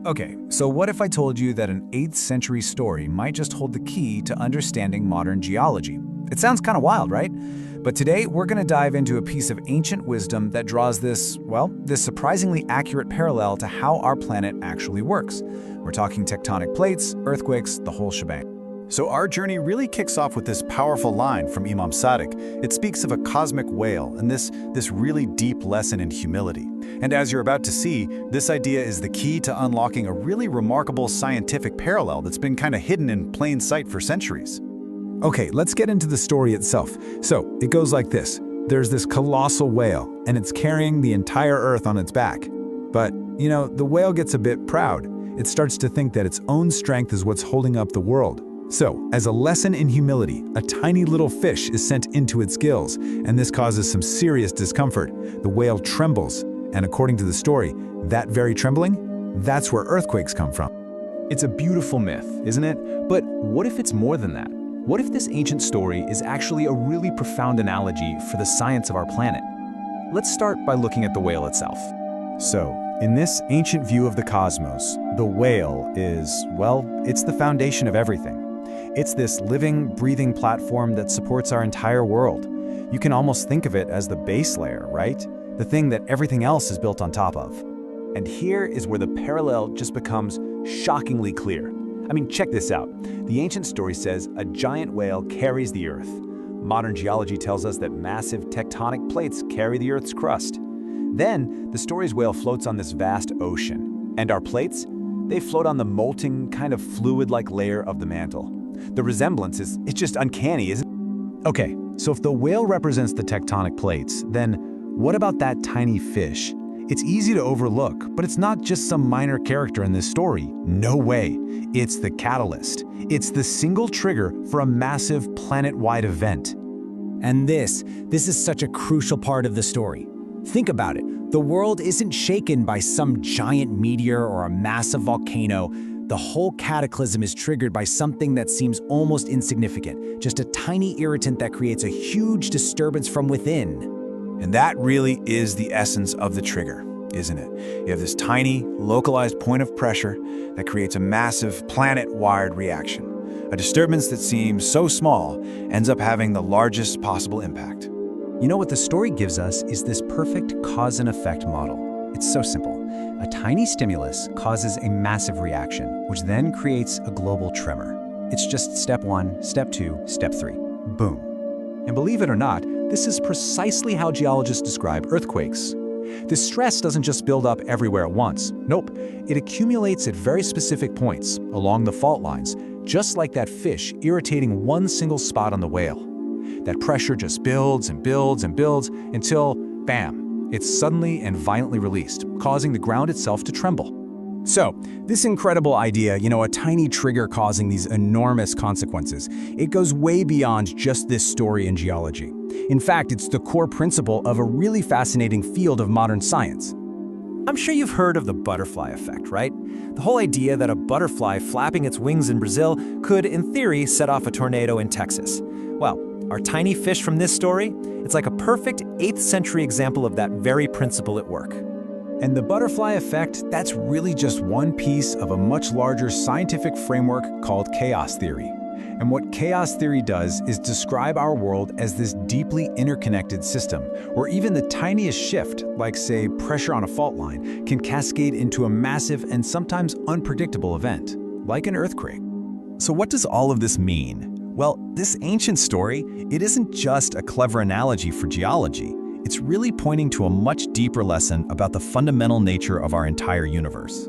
Okay, so what if I told you that an 8th century story might just hold the key to understanding modern geology? It sounds kind of wild, right? But today we're going to dive into a piece of ancient wisdom that draws this surprisingly accurate parallel to how our planet actually works. We're talking tectonic plates, earthquakes, the whole shebang. So our journey really kicks off with this powerful line from Imam Sadiq. It speaks of a cosmic whale and this really deep lesson in humility. And as you're about to see, this idea is the key to unlocking a really remarkable scientific parallel that's been kind of hidden in plain sight for centuries. Okay, let's get into the story itself. So, it goes like this. There's this colossal whale, and it's carrying the entire Earth on its back. But, the whale gets a bit proud. It starts to think that its own strength is what's holding up the world. So, as a lesson in humility, a tiny little fish is sent into its gills, and this causes some serious discomfort. The whale trembles, and according to the story, that very trembling, that's where earthquakes come from. It's a beautiful myth, isn't it? But what if it's more than that? What if this ancient story is actually a really profound analogy for the science of our planet? Let's start by looking at the whale itself. So, in this ancient view of the cosmos, the whale is, it's the foundation of everything. It's this living, breathing platform that supports our entire world. You can almost think of it as the base layer, right? The thing that everything else is built on top of. And here is where the parallel just becomes shockingly clear. I mean, check this out. The ancient story says a giant whale carries the Earth. Modern geology tells us that massive tectonic plates carry the Earth's crust. Then, the story's whale floats on this vast ocean. And our plates? They float on the molten, kind of fluid-like layer of the mantle. The resemblance it's just uncanny, isn't it? Okay, so if the whale represents the tectonic plates, then what about that tiny fish? It's easy to overlook, but it's not just some minor character in this story. No way. It's the catalyst. It's the single trigger for a massive planet-wide event. And this is such a crucial part of the story. Think about it. The world isn't shaken by some giant meteor or a massive volcano. The whole cataclysm is triggered by something that seems almost insignificant, just a tiny irritant that creates a huge disturbance from within. And that really is the essence of the trigger, isn't it? You have this tiny, localized point of pressure that creates a massive planet-wide reaction. A disturbance that seems so small ends up having the largest possible impact. You know what the story gives us is this perfect cause and effect model. It's so simple. A tiny stimulus causes a massive reaction, which then creates a global tremor. It's just step 1, step 2, step 3. Boom. And believe it or not, this is precisely how geologists describe earthquakes. This stress doesn't just build up everywhere at once. Nope, it accumulates at very specific points along the fault lines, just like that fish irritating one single spot on the whale. That pressure just builds and builds and builds until, bam, it's suddenly and violently released, causing the ground itself to tremble. So, this incredible idea, a tiny trigger causing these enormous consequences, it goes way beyond just this story in geology. In fact, it's the core principle of a really fascinating field of modern science. I'm sure you've heard of the butterfly effect, right? The whole idea that a butterfly flapping its wings in Brazil could, in theory, set off a tornado in Texas. Well, our tiny fish from this story, it's like a perfect 8th century example of that very principle at work. And the butterfly effect, that's really just one piece of a much larger scientific framework called chaos theory. And what chaos theory does is describe our world as this deeply interconnected system, where even the tiniest shift, like say pressure on a fault line, can cascade into a massive and sometimes unpredictable event, like an earthquake. So what does all of this mean? Well, this ancient story, it isn't just a clever analogy for geology. It's really pointing to a much deeper lesson about the fundamental nature of our entire universe.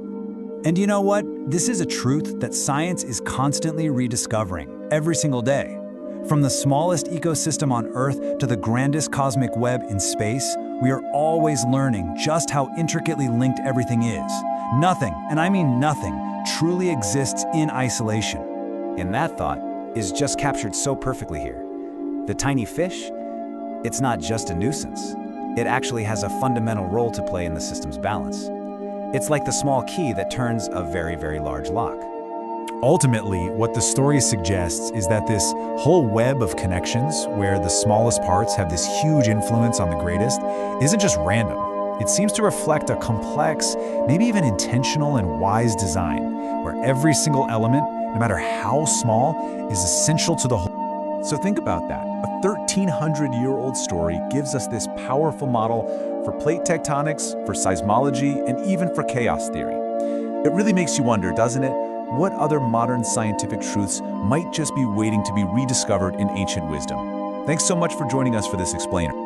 And you know what? This is a truth that science is constantly rediscovering every single day. From the smallest ecosystem on Earth to the grandest cosmic web in space, we are always learning just how intricately linked everything is. Nothing, and I mean nothing, truly exists in isolation. And that thought is just captured so perfectly here. The tiny fish, it's not just a nuisance. It actually has a fundamental role to play in the system's balance. It's like the small key that turns a very, very large lock. Ultimately, what the story suggests is that this whole web of connections, where the smallest parts have this huge influence on the greatest, isn't just random. It seems to reflect a complex, maybe even intentional and wise design, where every single element, no matter how small, is essential to the whole. So think about that. A 1,300-year-old story gives us this powerful model for plate tectonics, for seismology, and even for chaos theory. It really makes you wonder, doesn't it? What other modern scientific truths might just be waiting to be rediscovered in ancient wisdom? Thanks so much for joining us for this explainer.